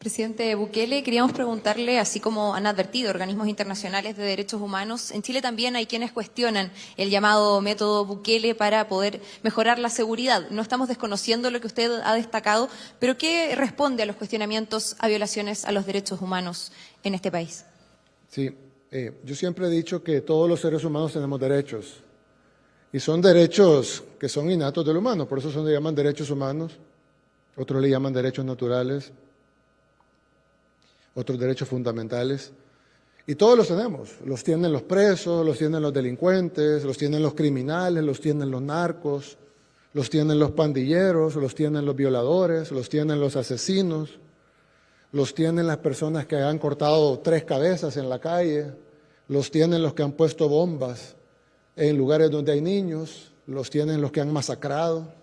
Presidente Bukele, queríamos preguntarle, así como han advertido organismos internacionales de derechos humanos, en Chile también hay quienes cuestionan el llamado método Bukele para poder mejorar la seguridad. No estamos desconociendo lo que usted ha destacado, pero ¿qué responde a los cuestionamientos a violaciones a los derechos humanos en este país? Sí, yo siempre he dicho que todos los seres humanos tenemos derechos, y son derechos que son innatos del humano, por eso se llaman derechos humanos, otros le llaman derechos naturales, otros derechos fundamentales, y todos los tenemos. Los tienen los presos, los tienen los delincuentes, los tienen los criminales, los tienen los narcos, los tienen los pandilleros, los tienen los violadores, los tienen los asesinos, los tienen las personas que han cortado 3 cabezas en la calle, los tienen los que han puesto bombas en lugares donde hay niños, los tienen los que han masacrado.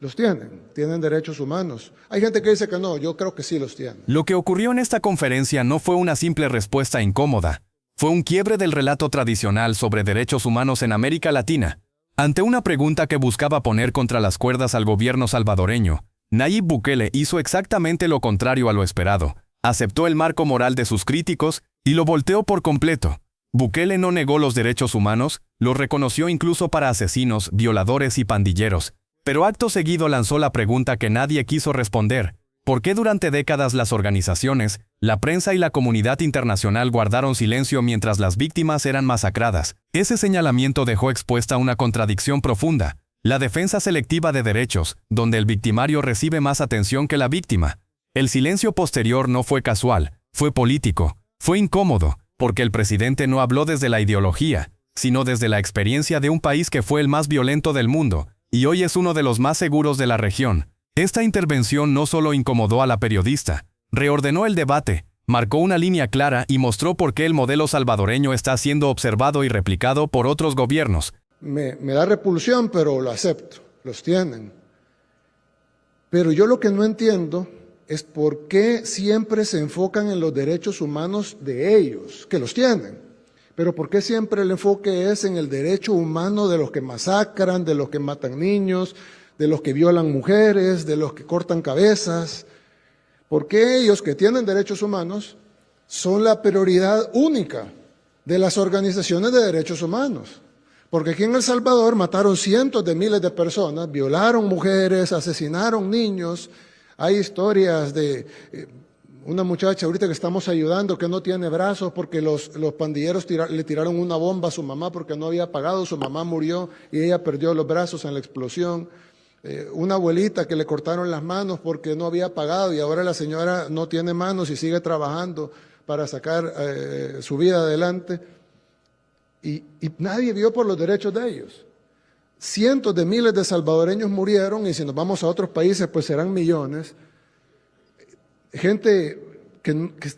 Los tienen derechos humanos. Hay gente que dice que no, yo creo que sí los tienen. Lo que ocurrió en esta conferencia no fue una simple respuesta incómoda, fue un quiebre del relato tradicional sobre derechos humanos en América Latina. Ante una pregunta que buscaba poner contra las cuerdas al gobierno salvadoreño, Nayib Bukele hizo exactamente lo contrario a lo esperado. Aceptó el marco moral de sus críticos y lo volteó por completo. Bukele no negó los derechos humanos, los reconoció incluso para asesinos, violadores y pandilleros. Pero acto seguido lanzó la pregunta que nadie quiso responder: ¿por qué durante décadas las organizaciones, la prensa y la comunidad internacional guardaron silencio mientras las víctimas eran masacradas? Ese señalamiento dejó expuesta una contradicción profunda: la defensa selectiva de derechos, donde el victimario recibe más atención que la víctima. El silencio posterior no fue casual, fue político, fue incómodo, porque el presidente no habló desde la ideología, sino desde la experiencia de un país que fue el más violento del mundo, y hoy es uno de los más seguros de la región. Esta intervención no solo incomodó a la periodista, reordenó el debate, marcó una línea clara y mostró por qué el modelo salvadoreño está siendo observado y replicado por otros gobiernos. Me da repulsión, pero lo acepto, los tienen. Pero yo lo que no entiendo es por qué siempre se enfocan en los derechos humanos de ellos, que los tienen. Pero ¿por qué siempre el enfoque es en el derecho humano de los que masacran, de los que matan niños, de los que violan mujeres, de los que cortan cabezas? ¿Por qué ellos, que tienen derechos humanos, son la prioridad única de las organizaciones de derechos humanos? Porque aquí en El Salvador mataron cientos de miles de personas, violaron mujeres, asesinaron niños. Hay historias de una muchacha ahorita que estamos ayudando que no tiene brazos porque los pandilleros le tiraron una bomba a su mamá porque no había pagado, su mamá murió y ella perdió los brazos en la explosión. Una abuelita que le cortaron las manos porque no había pagado y ahora la señora no tiene manos y sigue trabajando para sacar su vida adelante. Y nadie vio por los derechos de ellos. Cientos de miles de salvadoreños murieron, y si nos vamos a otros países pues serán millones. Gente que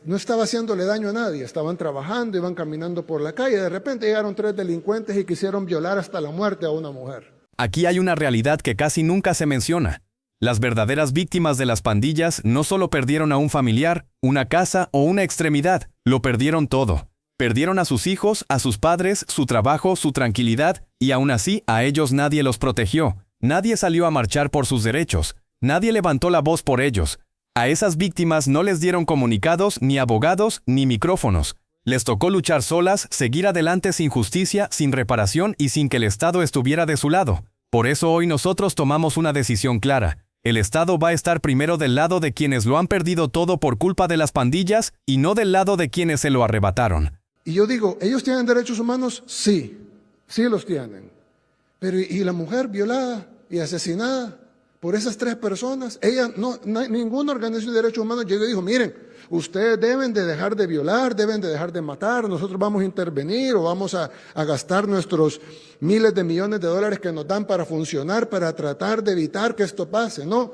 no estaba haciéndole daño a nadie, estaban trabajando, iban caminando por la calle, de repente llegaron 3 delincuentes y quisieron violar hasta la muerte a una mujer. Aquí hay una realidad que casi nunca se menciona. Las verdaderas víctimas de las pandillas no solo perdieron a un familiar, una casa o una extremidad, lo perdieron todo. Perdieron a sus hijos, a sus padres, su trabajo, su tranquilidad, y aún así a ellos nadie los protegió. Nadie salió a marchar por sus derechos. Nadie levantó la voz por ellos. A esas víctimas no les dieron comunicados, ni abogados, ni micrófonos. Les tocó luchar solas, seguir adelante sin justicia, sin reparación y sin que el Estado estuviera de su lado. Por eso hoy nosotros tomamos una decisión clara. El Estado va a estar primero del lado de quienes lo han perdido todo por culpa de las pandillas y no del lado de quienes se lo arrebataron. Y yo digo, ¿ellos tienen derechos humanos? Sí, sí los tienen. Pero ¿y la mujer violada y asesinada por esas 3 personas? Ninguna organización de derechos humanos llegó y dijo, miren, ustedes deben de dejar de violar, deben de dejar de matar, nosotros vamos a intervenir o vamos a gastar nuestros miles de millones de dólares que nos dan para funcionar, para tratar de evitar que esto pase. No,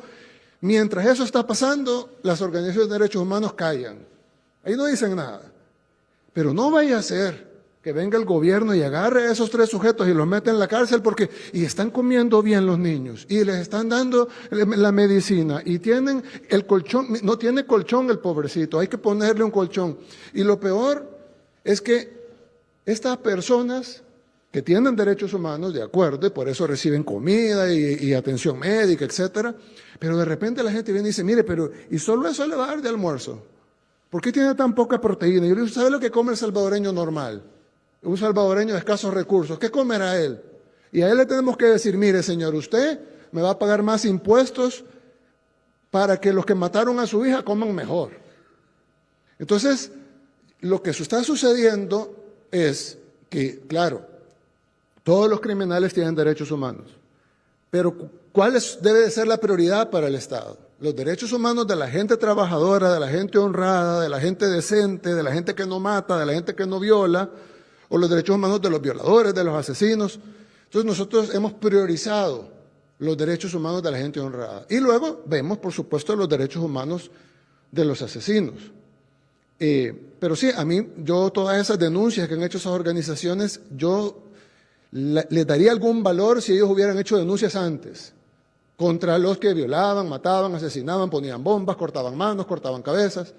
mientras eso está pasando, las organizaciones de derechos humanos callan. Ahí no dicen nada. Pero no vaya a ser que venga el gobierno y agarre a esos 3 sujetos y los mete en la cárcel y están comiendo bien los niños y les están dando la medicina y tienen el colchón, no tiene colchón el pobrecito, hay que ponerle un colchón. Y lo peor es que estas personas que tienen derechos humanos, de acuerdo, y por eso reciben comida y atención médica, etcétera, pero de repente la gente viene y dice, mire, pero ¿y solo eso le va a dar de almuerzo? ¿Por qué tiene tan poca proteína? Y yo le digo, ¿sabe lo que come el salvadoreño normal? Un salvadoreño de escasos recursos, ¿qué comerá él? Y a él le tenemos que decir, mire señor, usted me va a pagar más impuestos para que los que mataron a su hija coman mejor. Entonces, lo que está sucediendo es que, claro, todos los criminales tienen derechos humanos, pero ¿cuál debe de ser la prioridad para el Estado? Los derechos humanos de la gente trabajadora, de la gente honrada, de la gente decente, de la gente que no mata, de la gente que no viola, o los derechos humanos de los violadores, de los asesinos. Entonces nosotros hemos priorizado los derechos humanos de la gente honrada. Y luego vemos, por supuesto, los derechos humanos de los asesinos. Pero sí, a mí, yo todas esas denuncias que han hecho esas organizaciones, yo les daría algún valor si ellos hubieran hecho denuncias antes contra los que violaban, mataban, asesinaban, ponían bombas, cortaban manos, cortaban cabezas,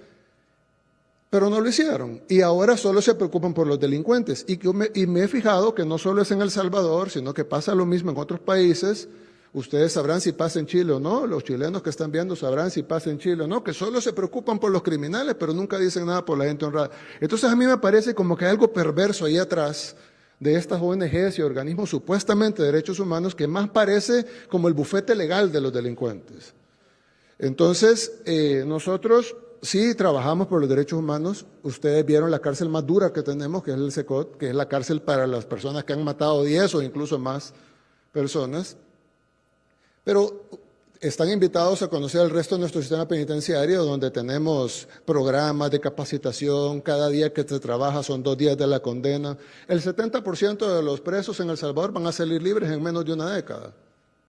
pero no lo hicieron. Y ahora solo se preocupan por los delincuentes. Y me he fijado que no solo es en El Salvador, sino que pasa lo mismo en otros países. Ustedes sabrán si pasa en Chile o no, los chilenos que están viendo sabrán si pasa en Chile o no, que solo se preocupan por los criminales, pero nunca dicen nada por la gente honrada. Entonces a mí me parece como que hay algo perverso ahí atrás de estas ONGs y organismos supuestamente de derechos humanos que más parece como el bufete legal de los delincuentes. Entonces, nosotros sí trabajamos por los derechos humanos. Ustedes vieron la cárcel más dura que tenemos, que es el SECOT, que es la cárcel para las personas que han matado 10 o incluso más personas. Pero están invitados a conocer el resto de nuestro sistema penitenciario, donde tenemos programas de capacitación. Cada día que se trabaja son 2 días de la condena. El 70% de los presos en El Salvador van a salir libres en menos de una década.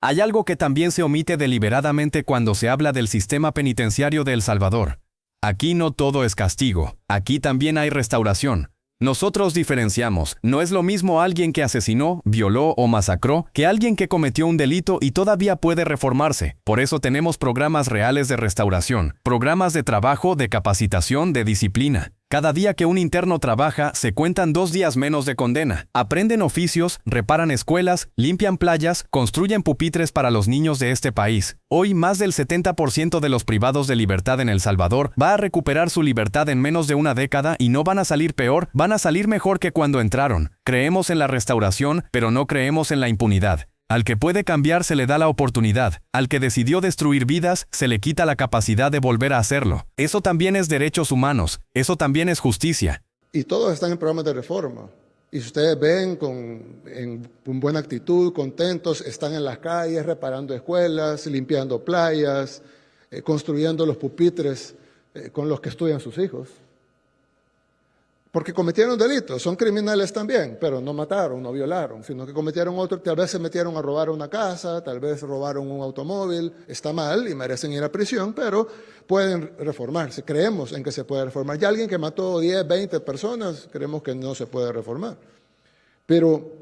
Hay algo que también se omite deliberadamente cuando se habla del sistema penitenciario de El Salvador. Aquí no todo es castigo, aquí también hay restauración. Nosotros diferenciamos, no es lo mismo alguien que asesinó, violó o masacró que alguien que cometió un delito y todavía puede reformarse. Por eso tenemos programas reales de restauración, programas de trabajo, de capacitación, de disciplina. Cada día que un interno trabaja, se cuentan 2 días menos de condena. Aprenden oficios, reparan escuelas, limpian playas, construyen pupitres para los niños de este país. Hoy, más del 70% de los privados de libertad en El Salvador va a recuperar su libertad en menos de una década y no van a salir peor, van a salir mejor que cuando entraron. Creemos en la restauración, pero no creemos en la impunidad. Al que puede cambiar se le da la oportunidad. Al que decidió destruir vidas, se le quita la capacidad de volver a hacerlo. Eso también es derechos humanos. Eso también es justicia. Y todos están en programas de reforma. Y si ustedes ven con buena actitud, contentos, están en las calles reparando escuelas, limpiando playas, construyendo los pupitres con los que estudian sus hijos. Porque cometieron delitos, son criminales también, pero no mataron, no violaron, sino que cometieron otro, tal vez se metieron a robar una casa, tal vez robaron un automóvil, está mal y merecen ir a prisión, pero pueden reformarse, creemos en que se puede reformar. Ya alguien que mató 10, 20 personas, creemos que no se puede reformar. Pero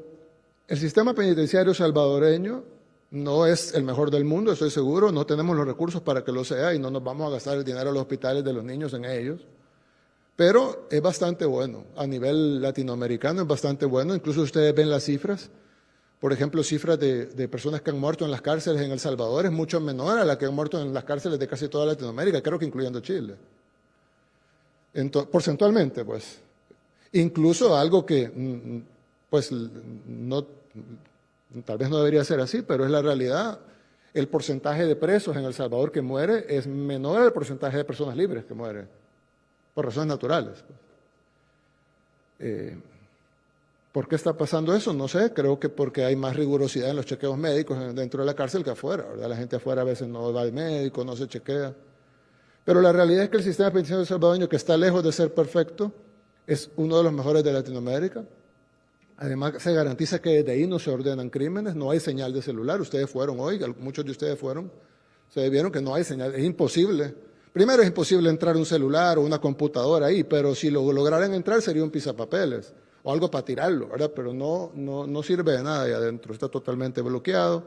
el sistema penitenciario salvadoreño no es el mejor del mundo, estoy seguro, no tenemos los recursos para que lo sea y no nos vamos a gastar el dinero a los hospitales de los niños en ellos. Pero es bastante bueno, a nivel latinoamericano es bastante bueno, incluso ustedes ven las cifras, por ejemplo, cifras de personas que han muerto en las cárceles en El Salvador es mucho menor a la que han muerto en las cárceles de casi toda Latinoamérica, creo que incluyendo Chile. Porcentualmente, pues. Incluso algo que, pues, no, tal vez no debería ser así, pero es la realidad. El porcentaje de presos en El Salvador que muere es menor al porcentaje de personas libres que mueren. Por razones naturales. ¿Por qué está pasando eso? No sé, creo que porque hay más rigurosidad en los chequeos médicos dentro de la cárcel que afuera, ¿verdad? La gente afuera a veces no va al médico, no se chequea. Pero la realidad es que el sistema penitenciario salvadoreño, que está lejos de ser perfecto, es uno de los mejores de Latinoamérica. Además, se garantiza que desde ahí no se ordenan crímenes, no hay señal de celular. Ustedes fueron hoy, muchos de ustedes fueron, se vieron que no hay señal, es imposible. Primero es imposible entrar un celular o una computadora ahí, pero si lo lograran entrar sería un pisapapeles o algo para tirarlo, ¿verdad? Pero no sirve de nada ahí adentro, está totalmente bloqueado.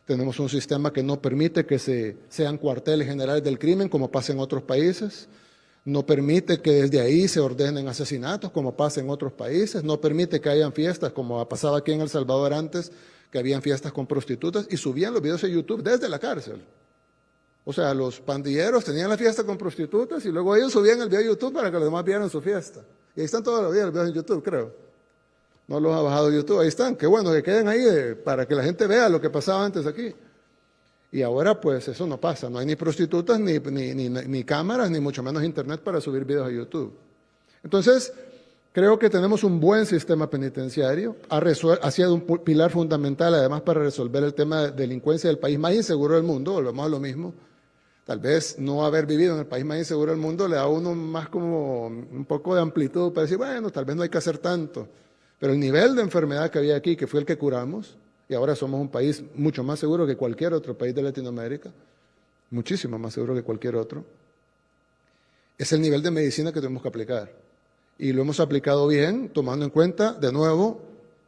Tenemos un sistema que no permite que sean cuarteles generales del crimen como pasa en otros países, no permite que desde ahí se ordenen asesinatos como pasa en otros países, no permite que hayan fiestas como ha pasado aquí en El Salvador antes, que habían fiestas con prostitutas y subían los videos a YouTube desde la cárcel. O sea, los pandilleros tenían la fiesta con prostitutas y luego ellos subían el video a YouTube para que los demás vieran su fiesta. Y ahí están todos los videos en YouTube, creo. No los ha bajado YouTube, ahí están. Qué bueno que queden ahí para que la gente vea lo que pasaba antes aquí. Y ahora pues eso no pasa, no hay ni prostitutas, ni cámaras, ni mucho menos internet para subir videos a YouTube. Entonces, creo que tenemos un buen sistema penitenciario, ha sido un pilar fundamental además para resolver el tema de delincuencia del país más inseguro del mundo, volvemos a lo mismo. Tal vez no haber vivido en el país más inseguro del mundo le da a uno más como un poco de amplitud para decir, bueno, tal vez no hay que hacer tanto. Pero el nivel de enfermedad que había aquí, que fue el que curamos, y ahora somos un país mucho más seguro que cualquier otro país de Latinoamérica, muchísimo más seguro que cualquier otro, es el nivel de medicina que tenemos que aplicar. Y lo hemos aplicado bien, tomando en cuenta, de nuevo,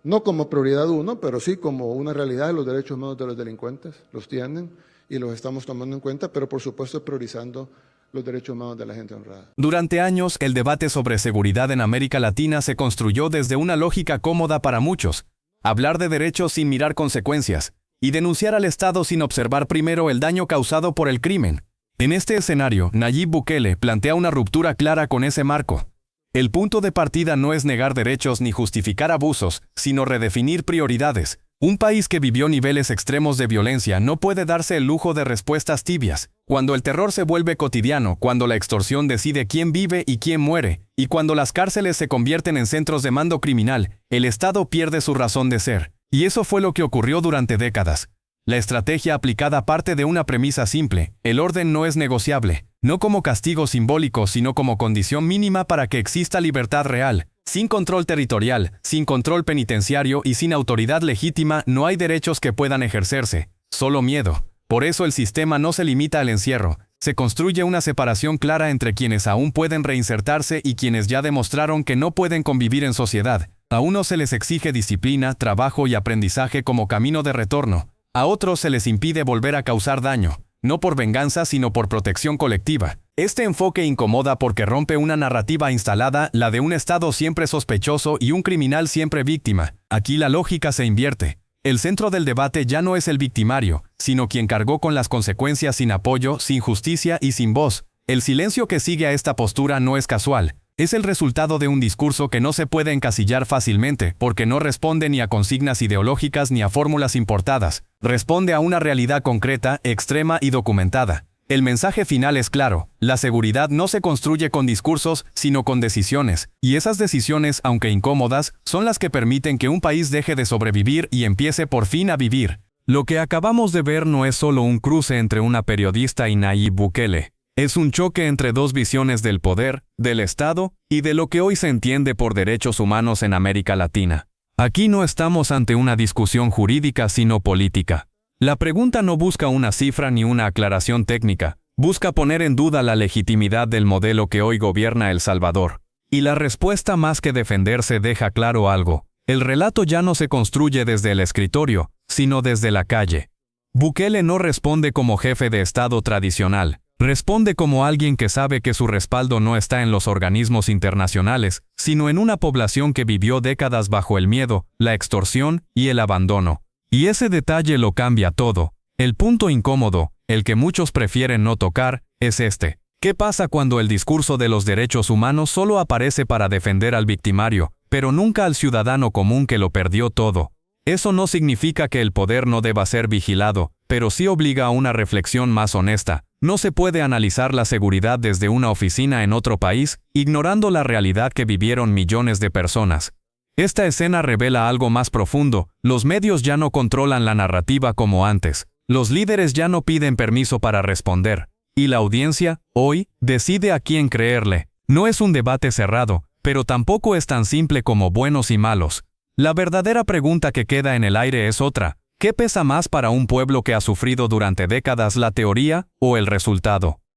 no como prioridad uno, pero sí como una realidad, los derechos humanos de los delincuentes, los tienen y los estamos tomando en cuenta, pero por supuesto priorizando los derechos humanos de la gente honrada. Durante años, el debate sobre seguridad en América Latina se construyó desde una lógica cómoda para muchos: hablar de derechos sin mirar consecuencias y denunciar al Estado sin observar primero el daño causado por el crimen. En este escenario, Nayib Bukele plantea una ruptura clara con ese marco. El punto de partida no es negar derechos ni justificar abusos, sino redefinir prioridades. Un país que vivió niveles extremos de violencia no puede darse el lujo de respuestas tibias. Cuando el terror se vuelve cotidiano, cuando la extorsión decide quién vive y quién muere, y cuando las cárceles se convierten en centros de mando criminal, el Estado pierde su razón de ser. Y eso fue lo que ocurrió durante décadas. La estrategia aplicada parte de una premisa simple: el orden no es negociable, no como castigo simbólico, sino como condición mínima para que exista libertad real. Sin control territorial, sin control penitenciario y sin autoridad legítima no hay derechos que puedan ejercerse, solo miedo. Por eso el sistema no se limita al encierro, se construye una separación clara entre quienes aún pueden reinsertarse y quienes ya demostraron que no pueden convivir en sociedad. A unos se les exige disciplina, trabajo y aprendizaje como camino de retorno. A otros se les impide volver a causar daño, no por venganza sino por protección colectiva. Este enfoque incomoda porque rompe una narrativa instalada, la de un Estado siempre sospechoso y un criminal siempre víctima. Aquí la lógica se invierte. El centro del debate ya no es el victimario, sino quien cargó con las consecuencias sin apoyo, sin justicia y sin voz. El silencio que sigue a esta postura no es casual. Es el resultado de un discurso que no se puede encasillar fácilmente, porque no responde ni a consignas ideológicas ni a fórmulas importadas. Responde a una realidad concreta, extrema y documentada. El mensaje final es claro: la seguridad no se construye con discursos, sino con decisiones. Y esas decisiones, aunque incómodas, son las que permiten que un país deje de sobrevivir y empiece por fin a vivir. Lo que acabamos de ver no es solo un cruce entre una periodista y Nayib Bukele. Es un choque entre dos visiones del poder, del Estado y de lo que hoy se entiende por derechos humanos en América Latina. Aquí no estamos ante una discusión jurídica sino política. La pregunta no busca una cifra ni una aclaración técnica, busca poner en duda la legitimidad del modelo que hoy gobierna El Salvador. Y la respuesta, más que defenderse, deja claro algo: el relato ya no se construye desde el escritorio, sino desde la calle. Bukele no responde como jefe de Estado tradicional. Responde como alguien que sabe que su respaldo no está en los organismos internacionales, sino en una población que vivió décadas bajo el miedo, la extorsión y el abandono. Y ese detalle lo cambia todo. El punto incómodo, el que muchos prefieren no tocar, es este. ¿Qué pasa cuando el discurso de los derechos humanos solo aparece para defender al victimario, pero nunca al ciudadano común que lo perdió todo? Eso no significa que el poder no deba ser vigilado, pero sí obliga a una reflexión más honesta. No se puede analizar la seguridad desde una oficina en otro país, ignorando la realidad que vivieron millones de personas. Esta escena revela algo más profundo: los medios ya no controlan la narrativa como antes, los líderes ya no piden permiso para responder, y la audiencia, hoy, decide a quién creerle. No es un debate cerrado, pero tampoco es tan simple como buenos y malos. La verdadera pregunta que queda en el aire es otra: ¿qué pesa más para un pueblo que ha sufrido durante décadas, la teoría o el resultado?